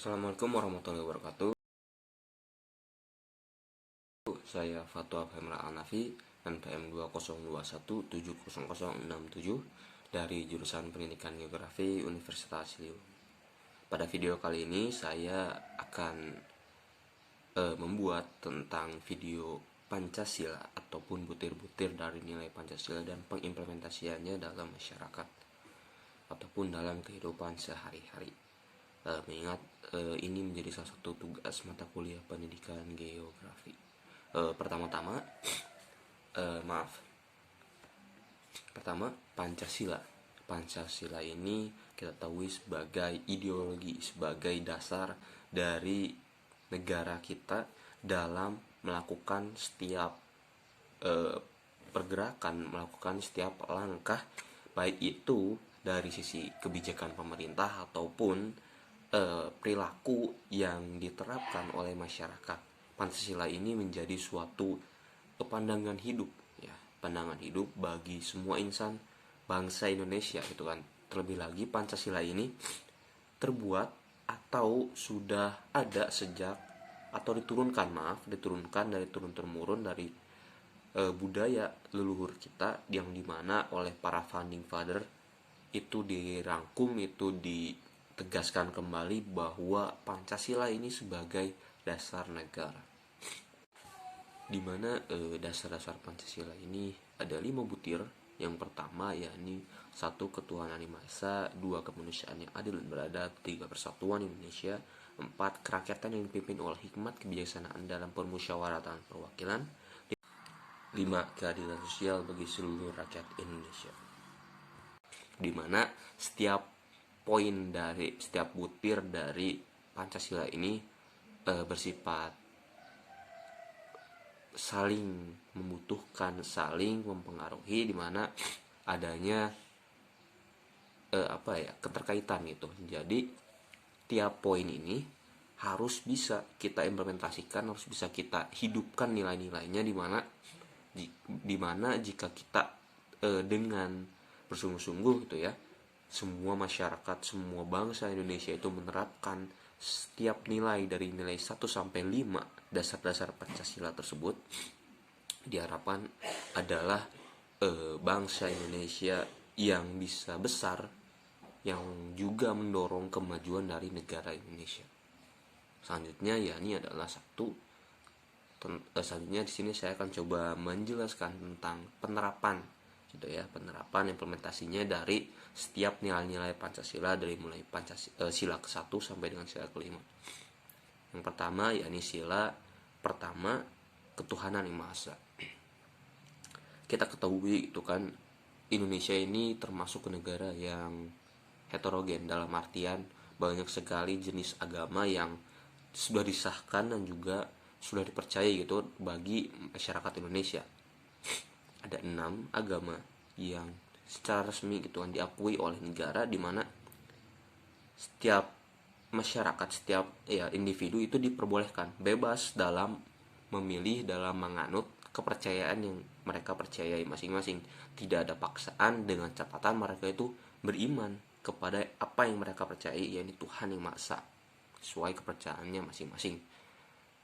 Assalamualaikum warahmatullahi wabarakatuh. Saya Fatwa Femra Anafi, NPM 2021700067 dari jurusan Pendidikan Geografi Universitas Liu. Pada video kali ini saya akan membuat tentang video Pancasila ataupun butir-butir dari nilai Pancasila dan pengimplementasiannya dalam masyarakat ataupun dalam kehidupan sehari-hari. Mengingat ini menjadi salah satu tugas mata kuliah pendidikan geografi. Pertama-tama Pancasila. Pancasila ini kita tahu sebagai ideologi, sebagai dasar dari negara kita dalam melakukan setiap pergerakan, melakukan setiap langkah, baik itu dari sisi kebijakan pemerintah ataupun perilaku yang diterapkan oleh masyarakat. Pancasila ini menjadi suatu pandangan hidup, ya, pandangan hidup bagi semua insan bangsa Indonesia, gitu kan. Terlebih lagi Pancasila ini terbuat atau sudah ada sejak atau diturunkan dari turun-temurun dari budaya leluhur kita, yang dimana oleh para founding father itu dirangkum, itu ditegaskan kembali bahwa Pancasila ini sebagai dasar negara, dimana dasar-dasar Pancasila ini ada 5 butir. Yang pertama yakni 1. Ketuhanan yang Maha Esa, 2. Kemanusiaan yang adil dan beradab, 3. Persatuan Indonesia, 4. Kerakyatan yang dipimpin oleh hikmat kebijaksanaan dalam permusyawaratan perwakilan, 5. Keadilan sosial bagi seluruh rakyat Indonesia. Dimana setiap poin dari setiap butir dari Pancasila ini bersifat saling membutuhkan, saling mempengaruhi, dimana adanya keterkaitan gitu. Jadi tiap poin ini harus bisa kita implementasikan, harus bisa kita hidupkan nilai-nilainya, dimana jika kita dengan bersungguh-sungguh gitu ya, semua masyarakat, semua bangsa Indonesia itu menerapkan setiap nilai dari nilai 1 sampai 5 dasar-dasar Pancasila tersebut, diharapkan adalah bangsa Indonesia yang bisa besar, yang juga mendorong kemajuan dari negara Indonesia. Selanjutnya yakni adalah selanjutnya di sini saya akan coba menjelaskan tentang penerapan gitu ya, penerapan implementasinya dari setiap nilai-nilai Pancasila, dari mulai sila ke-1 sampai dengan sila ke-5. Yang pertama yakni sila pertama, ketuhanan yang Maha Esa. Kita ketahui itu kan, Indonesia ini termasuk negara yang heterogen, dalam artian banyak sekali jenis agama yang sudah disahkan dan juga sudah dipercaya gitu bagi masyarakat Indonesia. Ada 6 agama yang secara resmi gitu kan diakui oleh negara, di mana setiap masyarakat, setiap individu itu diperbolehkan bebas dalam memilih, dalam menganut kepercayaan yang mereka percayai masing-masing. Tidak ada paksaan, dengan catatan mereka itu beriman kepada apa yang mereka percayai, yaitu Tuhan yang Maha Esa, sesuai kepercayaannya masing-masing.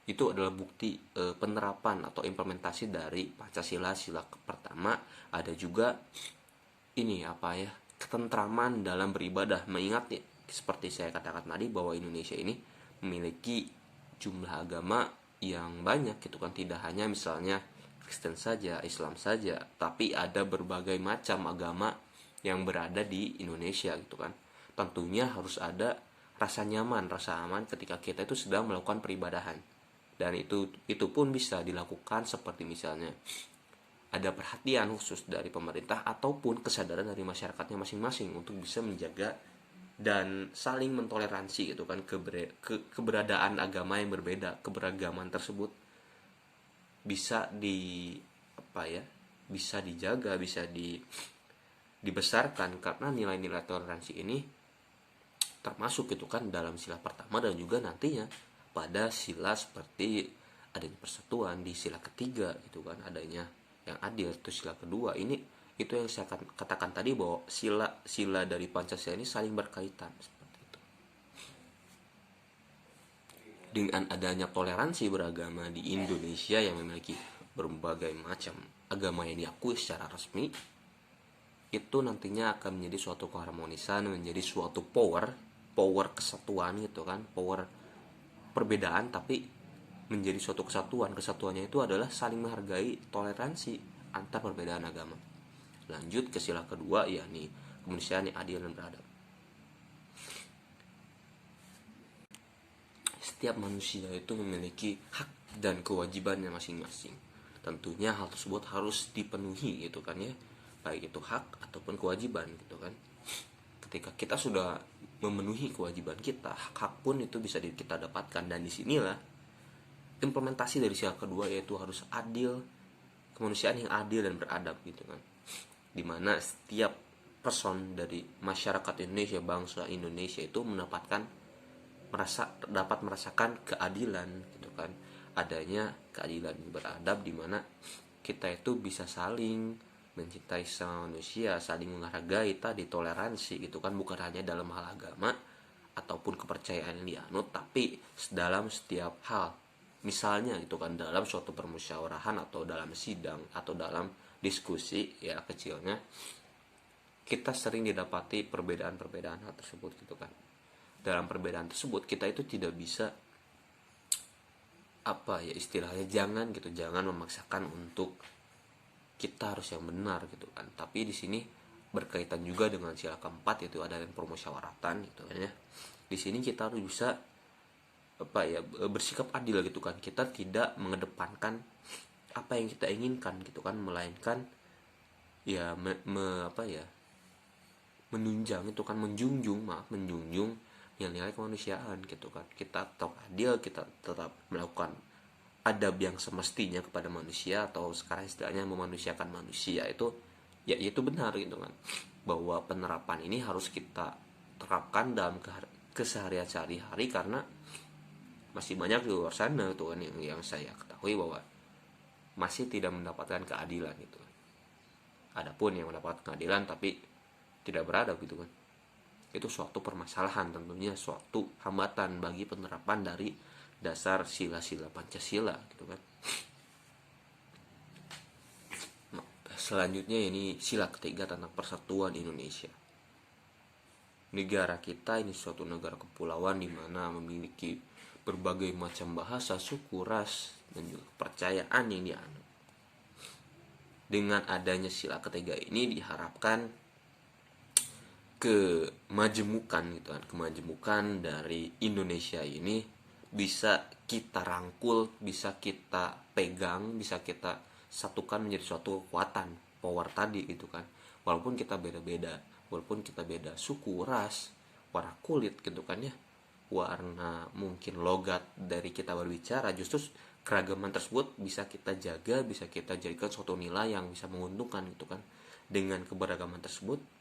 Itu adalah bukti penerapan atau implementasi dari Pancasila sila pertama. Ada juga ketentraman dalam beribadah. Mengingat ya, seperti saya katakan tadi, bahwa Indonesia ini memiliki jumlah agama yang banyak gitu kan, tidak hanya misalnya Kristen saja, Islam saja, tapi ada berbagai macam agama yang berada di Indonesia gitu kan. Tentunya harus ada rasa nyaman, rasa aman ketika kita itu sedang melakukan peribadahan. Dan itu pun bisa dilakukan seperti misalnya ada perhatian khusus dari pemerintah ataupun kesadaran dari masyarakatnya masing-masing untuk bisa menjaga dan saling mentoleransi gitu kan keberadaan agama yang berbeda. Keberagaman tersebut bisa bisa dijaga, bisa dibesarkan, karena nilai-nilai toleransi ini termasuk gitu kan dalam sila pertama, dan juga nantinya pada sila seperti adanya persatuan di sila ketiga gitu kan, adanya yang adil itu sila kedua. Itu yang saya katakan tadi, bahwa sila dari Pancasila ini saling berkaitan seperti itu. Dengan adanya toleransi beragama di Indonesia yang memiliki berbagai macam agama yang diakui secara resmi, itu nantinya akan menjadi suatu keharmonisan, menjadi suatu power kesatuan gitu kan, power perbedaan tapi menjadi suatu kesatuan. Kesatuannya itu adalah saling menghargai, toleransi antar perbedaan agama. Lanjut ke sila kedua, yakni kemanusiaan yang adil dan beradab. Setiap manusia itu memiliki hak dan kewajibannya masing-masing. Tentunya hal tersebut harus dipenuhi gitu kan ya, baik itu hak ataupun kewajiban gitu kan. Ketika kita sudah memenuhi kewajiban kita, hak-hak pun itu bisa kita dapatkan. Dan disinilah implementasi dari sila kedua, yaitu harus adil, kemanusiaan yang adil dan beradab gitu kan, dimana setiap person dari masyarakat Indonesia, bangsa Indonesia itu dapat merasakan keadilan gitu kan, adanya keadilan beradab, dimana kita itu bisa saling mencintai sama manusia, saling menghargai, tadi toleransi gitu kan, bukan hanya dalam hal agama ataupun kepercayaan yang dianut, tapi dalam setiap hal. Misalnya gitu kan, dalam suatu permusyawarahan atau dalam sidang atau dalam diskusi ya kecilnya, kita sering didapati perbedaan-perbedaan hal tersebut gitu kan. Dalam perbedaan tersebut kita itu tidak bisa apa ya istilahnya, jangan memaksakan untuk kita harus yang benar gitu kan. Tapi di sini berkaitan juga dengan sila keempat, yaitu ada yang permusyawaratan gitu kan ya. Di sini kita harus bisa apa ya, bersikap adil gitu kan. Kita tidak mengedepankan apa yang kita inginkan gitu kan, melainkan ya menunjang itu kan, menjunjung yang nilai kemanusiaan gitu kan. Kita tetap adil, kita tetap melakukan adab yang semestinya kepada manusia, atau sekarang istilahnya memanusiakan manusia, itu ya itu benar gitu kan, bahwa penerapan ini harus kita terapkan dalam keseharian sehari-hari, karena masih banyak di luar sana tuh kan yang saya ketahui bahwa masih tidak mendapatkan keadilan gitu kan. Adapun yang mendapat keadilan tapi tidak beradab gitu kan, itu suatu permasalahan, tentunya suatu hambatan bagi penerapan dari dasar sila-sila Pancasila gitu kan. Nah, selanjutnya ini sila ketiga tentang persatuan Indonesia. Negara kita ini suatu negara kepulauan di mana memiliki berbagai macam bahasa, suku, ras, dan juga kepercayaan yang dianut. Dengan adanya sila ketiga ini diharapkan kemajemukan dari Indonesia ini bisa kita rangkul, bisa kita pegang, bisa kita satukan menjadi suatu kekuatan, power tadi gitu kan. Walaupun kita beda-beda, walaupun kita beda suku, ras, warna kulit gitu kan ya, warna mungkin logat dari kita berbicara, justru keragaman tersebut bisa kita jaga, bisa kita jadikan suatu nilai yang bisa menguntungkan gitu kan. Dengan keberagaman tersebut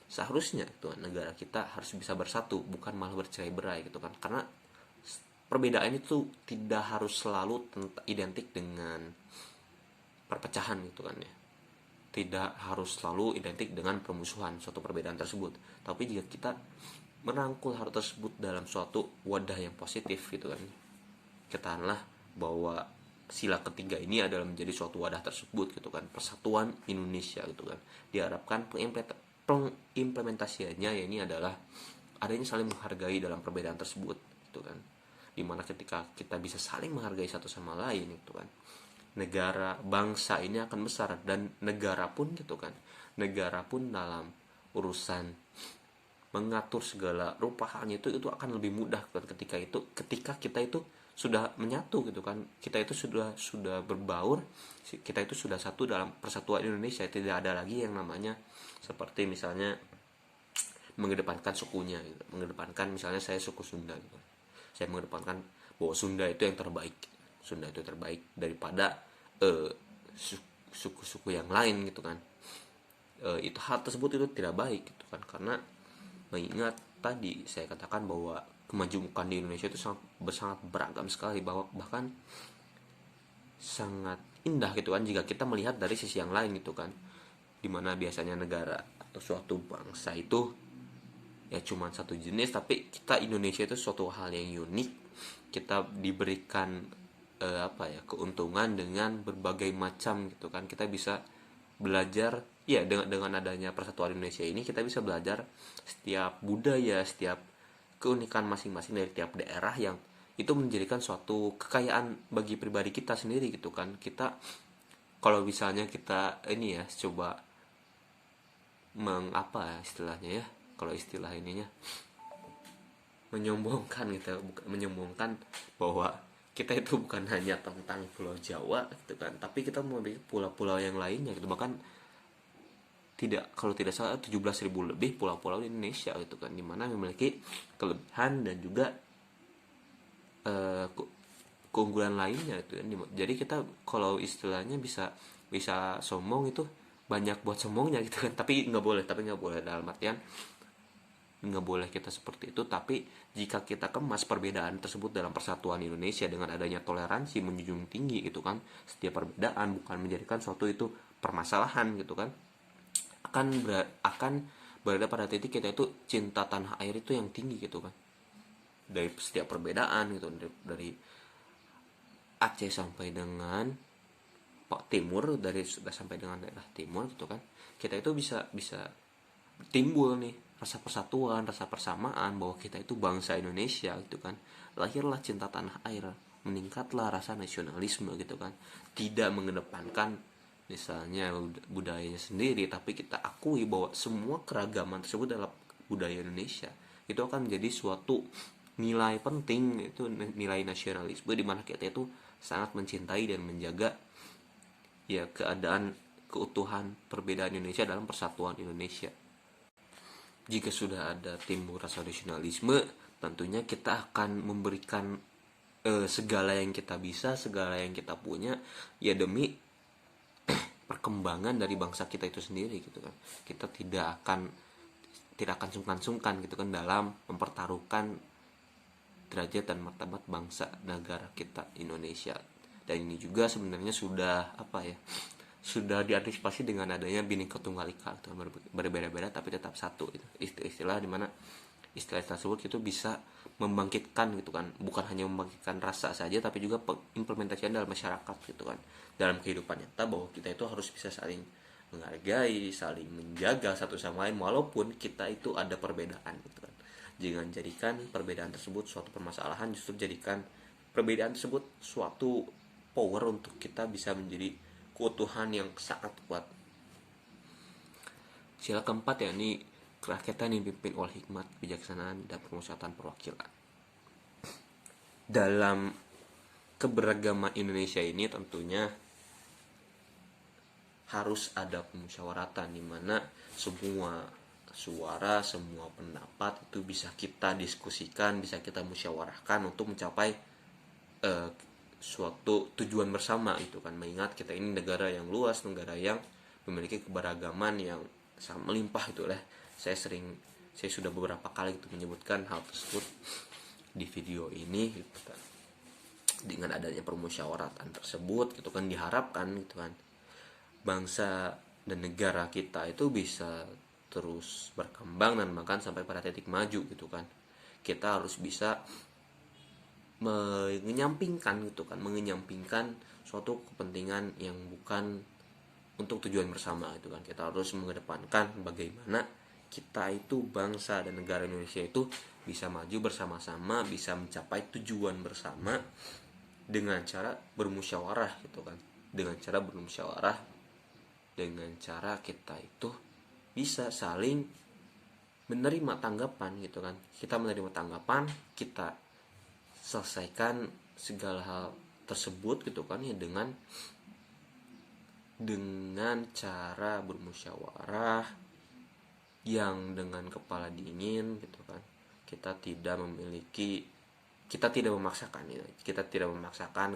seharusnya itu negara kita harus bisa bersatu, bukan malah bercerai-berai gitu kan. Karena perbedaan itu tidak harus selalu identik dengan perpecahan gitu kan ya, tidak harus selalu identik dengan permusuhan suatu perbedaan tersebut. Tapi jika kita merangkul hal tersebut dalam suatu wadah yang positif gitu kan, katakanlah bahwa sila ketiga ini adalah menjadi suatu wadah tersebut gitu kan, persatuan Indonesia gitu kan. Diharapkan pengimplementasiannya ya ini adalah adanya saling menghargai dalam perbedaan tersebut gitu kan, dimana ketika kita bisa saling menghargai satu sama lain gitu kan, negara bangsa ini akan besar. Dan negara pun gitu kan, negara pun dalam urusan mengatur segala rupa halnya itu akan lebih mudah kan, ketika kita itu sudah menyatu gitu kan, kita itu sudah berbaur, kita itu sudah satu dalam persatuan Indonesia. Tidak ada lagi yang namanya seperti misalnya mengedepankan sukunya gitu. Mengedepankan misalnya saya suku Sunda gitu, saya mengedepankan bahwa Sunda itu yang terbaik, Sunda itu terbaik daripada suku-suku yang lain gitu kan. Itu hal tersebut itu tidak baik gitu kan, karena mengingat tadi saya katakan bahwa kemajuan di Indonesia itu sangat beragam sekali, bahkan sangat indah gitu kan jika kita melihat dari sisi yang lain gitu kan, dimana biasanya negara atau suatu bangsa itu ya cuman satu jenis, tapi kita Indonesia itu suatu hal yang unik. Kita diberikan keuntungan dengan berbagai macam gitu kan. Kita bisa belajar ya, dengan adanya Persatuan Indonesia ini kita bisa belajar setiap budaya, setiap keunikan masing-masing dari tiap daerah, yang itu menjadikan suatu kekayaan bagi pribadi kita sendiri gitu kan. Kita kalau misalnya kita ini ya coba mengapa istilahnya ya, kalau istilah ininya menyombongkan gitu, menyombongkan bahwa kita itu bukan hanya tentang Pulau Jawa gitu kan, tapi kita memiliki pulau-pulau yang lainnya gitu. Bahkan tidak, kalau tidak salah 17.000 lebih pulau-pulau di Indonesia gitu kan, dimana memiliki kelebihan dan juga keunggulan lainnya gitu kan. Jadi kita kalau istilahnya bisa bisa sombong itu banyak buat sombongnya gitu kan, tapi nggak boleh dalam artian nggak boleh kita seperti itu. Tapi jika kita kemas perbedaan tersebut dalam persatuan Indonesia dengan adanya toleransi, menjunjung tinggi gitu kan setiap perbedaan, bukan menjadikan suatu itu permasalahan gitu kan, akan berada pada titik kita itu cinta tanah air itu yang tinggi gitu kan. Dari setiap perbedaan gitu, dari Aceh sampai dengan Pak Timur, dari sudah sampai dengan daerah timur gitu kan, kita itu bisa bisa timbul nih rasa persatuan, rasa persamaan, bahwa kita itu bangsa Indonesia gitu kan. Lahirlah cinta tanah air, meningkatlah rasa nasionalisme gitu kan. Tidak mengedepankan misalnya budayanya sendiri, tapi kita akui bahwa semua keragaman tersebut dalam budaya Indonesia itu akan menjadi suatu nilai penting, itu nilai nasionalisme, di mana kita itu sangat mencintai dan menjaga ya keadaan keutuhan perbedaan Indonesia dalam persatuan Indonesia. Jika sudah ada timbul rasa nasionalisme, tentunya kita akan memberikan segala yang kita bisa, segala yang kita punya, ya demi perkembangan dari bangsa kita itu sendiri gitu kan. Kita tidak akan sungkan-sungkan gitu kan dalam mempertaruhkan derajat dan martabat bangsa negara kita Indonesia. Dan ini juga sebenarnya sudah sudah diantisipasi dengan adanya Bhinneka Tunggal Ika, itu berbeda-beda tapi tetap satu. Itu istilah dimana istilah tersebut itu bisa membangkitkan gitu kan, bukan hanya membangkitkan rasa saja, tapi juga implementasinya dalam masyarakat gitu kan, dalam kehidupan nyata, bahwa kita itu harus bisa saling menghargai, saling menjaga satu sama lain walaupun kita itu ada perbedaan gitu kan. Jangan jadikan perbedaan tersebut suatu permasalahan, justru jadikan perbedaan tersebut suatu power untuk kita bisa menjadi keutuhan yang sangat kuat. Sila keempat yakni kerakyatan yang dipimpin oleh hikmat, kebijaksanaan, dan permusyawaratan perwakilan. Dalam keberagaman Indonesia ini tentunya harus ada pemusyawaratan, di mana semua suara, semua pendapat itu bisa kita diskusikan, bisa kita musyawarahkan untuk mencapai suatu tujuan bersama itu kan. Mengingat kita ini negara yang luas, negara yang memiliki keberagaman yang sangat melimpah itu lah. Saya sudah beberapa kali itu menyebutkan hal tersebut di video ini gitu kan. Dengan adanya permusyawaratan tersebut gitu kan, diharapkan gitu kan bangsa dan negara kita itu bisa terus berkembang dan bahkan sampai pada titik maju gitu kan. Kita harus bisa mengenyampingkan suatu kepentingan yang bukan untuk tujuan bersama itu kan. Kita harus mengedepankan bagaimana kita itu bangsa dan negara Indonesia itu bisa maju bersama-sama, bisa mencapai tujuan bersama dengan cara bermusyawarah gitu kan. Dengan cara bermusyawarah, dengan cara kita itu bisa saling menerima tanggapan gitu kan. Kita menerima tanggapan, kita selesaikan segala hal tersebut gitu kan ya dengan cara bermusyawarah yang dengan kepala dingin gitu kan. Kita tidak memaksakan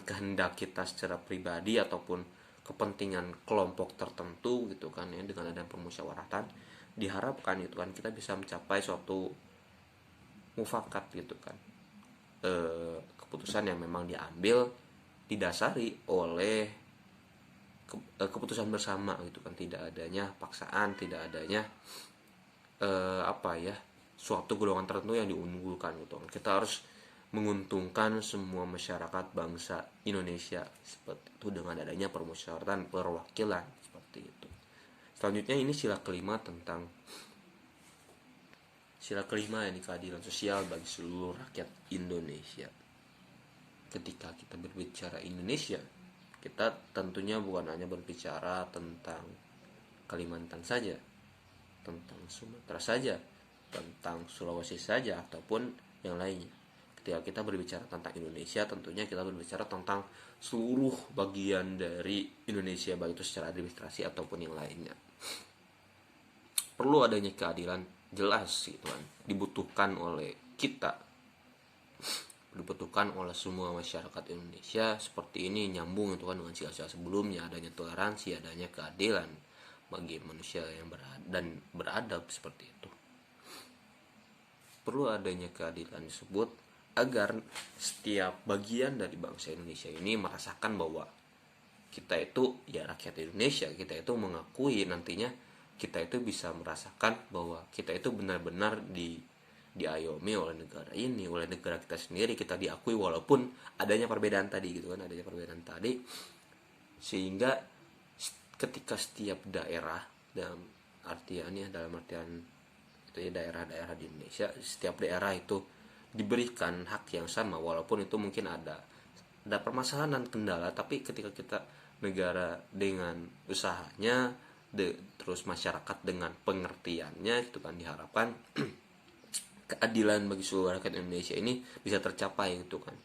kehendak kita secara pribadi ataupun kepentingan kelompok tertentu gitu kan ya. Dengan adanya permusyawaratan diharapkan itu kan kita bisa mencapai suatu mufakat gitu kan, keputusan yang memang diambil didasari oleh keputusan bersama gitu kan. Tidak adanya paksaan, tidak adanya suatu golongan tertentu yang diunggulkan gitu. Kita harus menguntungkan semua masyarakat bangsa Indonesia seperti itu dengan adanya permusyawaratan perwakilan seperti itu. Selanjutnya ini sila kelima ini keadilan sosial bagi seluruh rakyat Indonesia. Ketika kita berbicara Indonesia, kita tentunya bukan hanya berbicara tentang Kalimantan saja, tentang Sumatera saja, tentang Sulawesi saja, ataupun yang lainnya. Ketika kita berbicara tentang Indonesia, tentunya kita berbicara tentang seluruh bagian dari Indonesia, baik itu secara administrasi ataupun yang lainnya. Perlu adanya keadilan jelas gitu kan, dibutuhkan oleh kita, dibutuhkan oleh semua masyarakat Indonesia. Seperti ini nyambung itu kan dengan sila-sila sebelumnya, adanya toleransi, adanya keadilan bagi manusia yang beradab seperti itu. Perlu adanya keadilan tersebut agar setiap bagian dari bangsa Indonesia ini merasakan bahwa kita itu ya rakyat Indonesia, kita itu mengakui nantinya kita itu bisa merasakan bahwa kita itu benar-benar diayomi oleh negara ini, oleh negara kita sendiri, kita diakui walaupun adanya perbedaan tadi gitu kan, adanya perbedaan tadi, sehingga ketika setiap daerah dalam artian itu ya daerah-daerah di Indonesia, setiap daerah itu diberikan hak yang sama walaupun itu mungkin ada permasalahan kendala, tapi ketika kita negara dengan usahanya terus masyarakat dengan pengertiannya itu kan, diharapkan keadilan bagi seluruh rakyat Indonesia ini bisa tercapai gitu kan,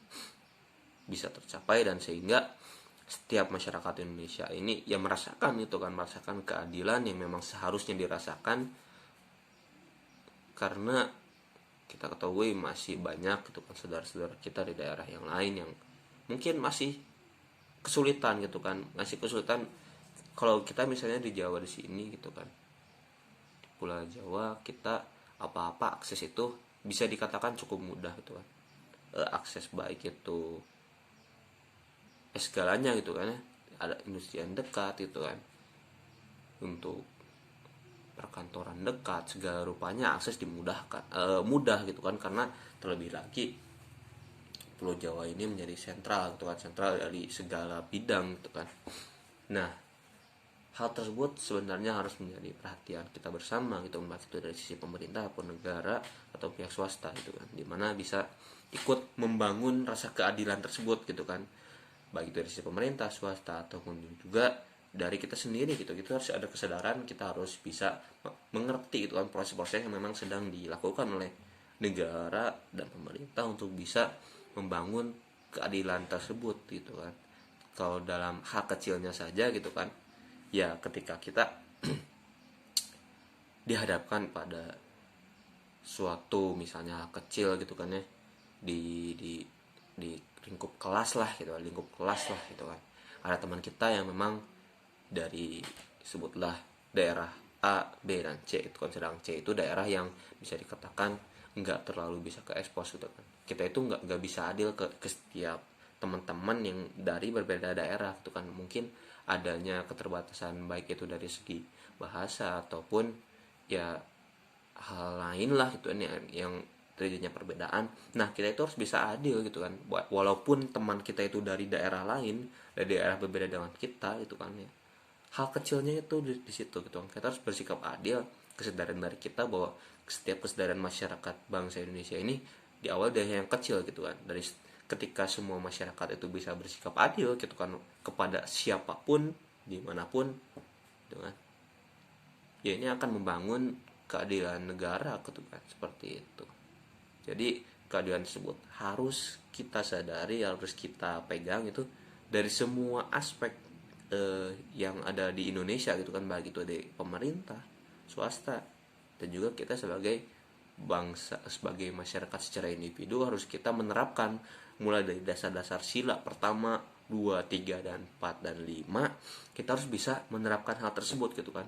bisa tercapai, dan sehingga setiap masyarakat Indonesia ini yang merasakan itu kan, merasakan keadilan yang memang seharusnya dirasakan. Karena kita ketahui masih banyak gitu kan saudara-saudara kita di daerah yang lain yang mungkin masih kesulitan gitu kan, masih kesulitan. Kalau kita misalnya di Jawa di sini gitu kan, di Pulau Jawa, kita apa-apa akses itu bisa dikatakan cukup mudah gitu kan, akses baik itu segalanya gitu kan ya, ada industri yang dekat gitu kan, untuk perkantoran dekat, segala rupanya akses dimudahkan, mudah gitu kan, karena terlebih lagi Pulau Jawa ini menjadi sentral gitu kan, sentral dari segala bidang gitu kan. Nah, hal tersebut sebenarnya harus menjadi perhatian kita bersama gitu, baik itu dari sisi pemerintah ataupun negara atau pihak swasta gitu kan, dimana bisa ikut membangun rasa keadilan tersebut gitu kan, baik itu dari sisi pemerintah, swasta, ataupun juga dari kita sendiri gitu. Kita harus ada kesadaran, kita harus bisa mengerti gitu kan proses-proses yang memang sedang dilakukan oleh negara dan pemerintah untuk bisa membangun keadilan tersebut gitu kan. Kalau dalam hal kecilnya saja gitu kan, ya ketika kita dihadapkan pada suatu misalnya hal kecil gitu kan ya, di lingkup kelas lah gitu, lingkup kelas lah gitu kan, ada teman kita yang memang dari sebutlah daerah A, B, dan C itu kan, sedang C itu daerah yang bisa dikatakan nggak terlalu bisa ke ekspos gitu kan. Kita itu nggak bisa adil ke setiap teman-teman yang dari berbeda daerah itu kan, mungkin adanya keterbatasan baik itu dari segi bahasa ataupun ya hal lain lah gitu yang terjadinya perbedaan. Nah, kita itu harus bisa adil gitu kan, walaupun teman kita itu dari daerah lain, dari daerah berbeda dengan kita itu kan ya, hal kecilnya itu di situ gitu kan. Kita harus bersikap adil, kesadaran dari kita bahwa setiap kesadaran masyarakat bangsa Indonesia ini di awal dari yang kecil gitu kan, dari ketika semua masyarakat itu bisa bersikap adil gitu kan kepada siapapun dimanapun gitu kan, ya ini akan membangun keadilan negara gitu kan, seperti itu. Jadi keadilan tersebut harus kita sadari, harus kita pegang itu dari semua aspek yang ada di Indonesia gitu kan, baik itu dari pemerintah, swasta, dan juga kita sebagai bangsa, sebagai masyarakat secara individu harus kita menerapkan mulai dari dasar-dasar sila pertama, 2, 3, dan 4, dan 5. Kita harus bisa menerapkan hal tersebut gitu kan.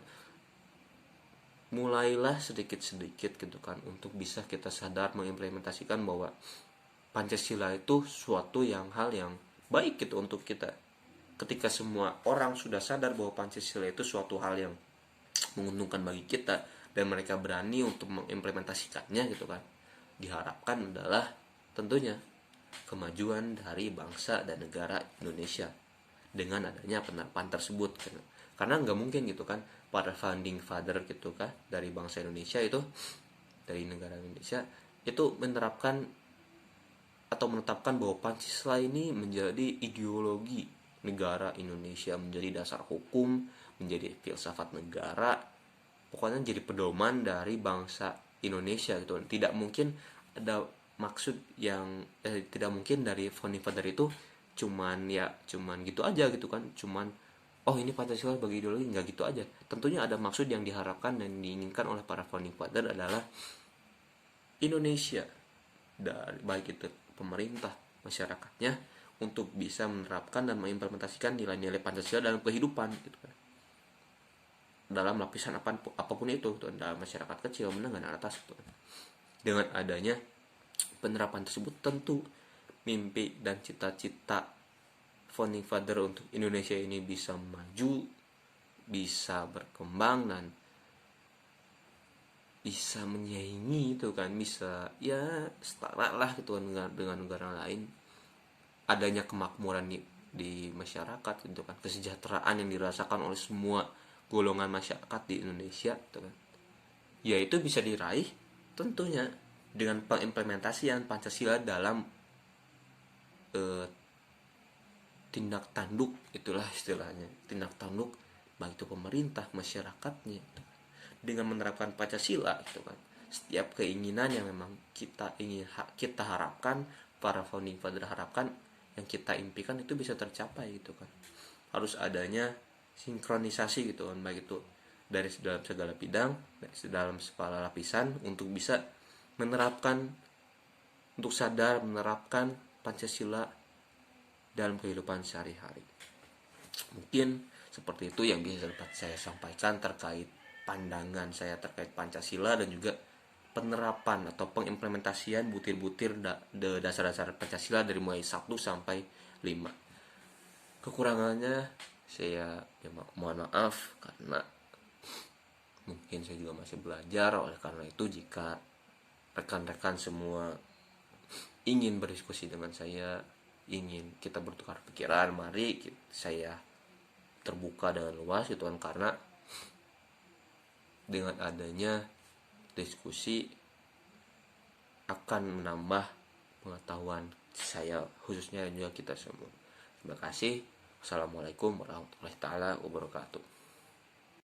Mulailah sedikit-sedikit gitu kan, untuk bisa kita sadar mengimplementasikan bahwa Pancasila itu suatu hal yang baik gitu untuk kita. Ketika semua orang sudah sadar bahwa Pancasila itu suatu hal yang menguntungkan bagi kita, dan mereka berani untuk mengimplementasikannya gitu kan, diharapkan adalah tentunya kemajuan dari bangsa dan negara Indonesia dengan adanya penerapan tersebut. Karena nggak mungkin gitu kan para founding father gitu kan dari bangsa Indonesia itu, dari negara Indonesia itu menerapkan atau menetapkan bahwa Pancasila ini menjadi ideologi negara Indonesia, menjadi dasar hukum, menjadi filsafat negara, pokoknya jadi pedoman dari bangsa Indonesia gitu. Tidak mungkin ada maksud yang tidak mungkin dari founding father itu cuman gitu aja gitu kan, cuman oh ini Pancasila sebagai ideologi, nggak gitu aja. Tentunya ada maksud yang diharapkan dan diinginkan oleh para founding father adalah Indonesia, dari baik itu pemerintah, masyarakatnya, untuk bisa menerapkan dan mengimplementasikan nilai-nilai Pancasila dalam kehidupan gitu kan, dalam lapisan apapun itu tuh, dalam masyarakat kecil, menengah, dan atas gitu. Dengan adanya penerapan tersebut, tentu mimpi dan cita-cita founding father untuk Indonesia ini bisa maju, bisa berkembang, dan bisa menyaingi itu kan, bisa ya setara lah gitu kan dengan negara lain. Adanya kemakmuran di masyarakat gitu kan, kesejahteraan yang dirasakan oleh semua golongan masyarakat di Indonesia gitu kan, ya itu bisa diraih tentunya dengan pengimplementasian Pancasila dalam tindak tanduk, itulah istilahnya, tindak tanduk baik itu pemerintah, masyarakatnya, dengan menerapkan Pancasila gitu kan. Setiap keinginan yang memang kita harapkan, para founding father harapkan, yang kita impikan itu bisa tercapai gitu kan. Harus adanya sinkronisasi gitu kan, baik itu dari dalam segala bidang, dari dalam segala lapisan, untuk bisa menerapkan, untuk sadar menerapkan Pancasila dalam kehidupan sehari-hari. Mungkin seperti itu yang bisa dapat saya sampaikan terkait pandangan saya terkait Pancasila dan juga penerapan atau pengimplementasian butir-butir dasar-dasar Pancasila dari mulai 1 sampai 5. Kekurangannya saya mohon maaf, karena mungkin saya juga masih belajar. Oleh karena itu, jika rekan-rekan semua ingin berdiskusi dengan saya, ingin kita bertukar pikiran, mari saya terbuka dengan luas gitu kan, karena dengan adanya diskusi akan menambah pengetahuan saya khususnya, dan juga kita semua. Terima kasih. Wassalamualaikum warahmatullahi wabarakatuh.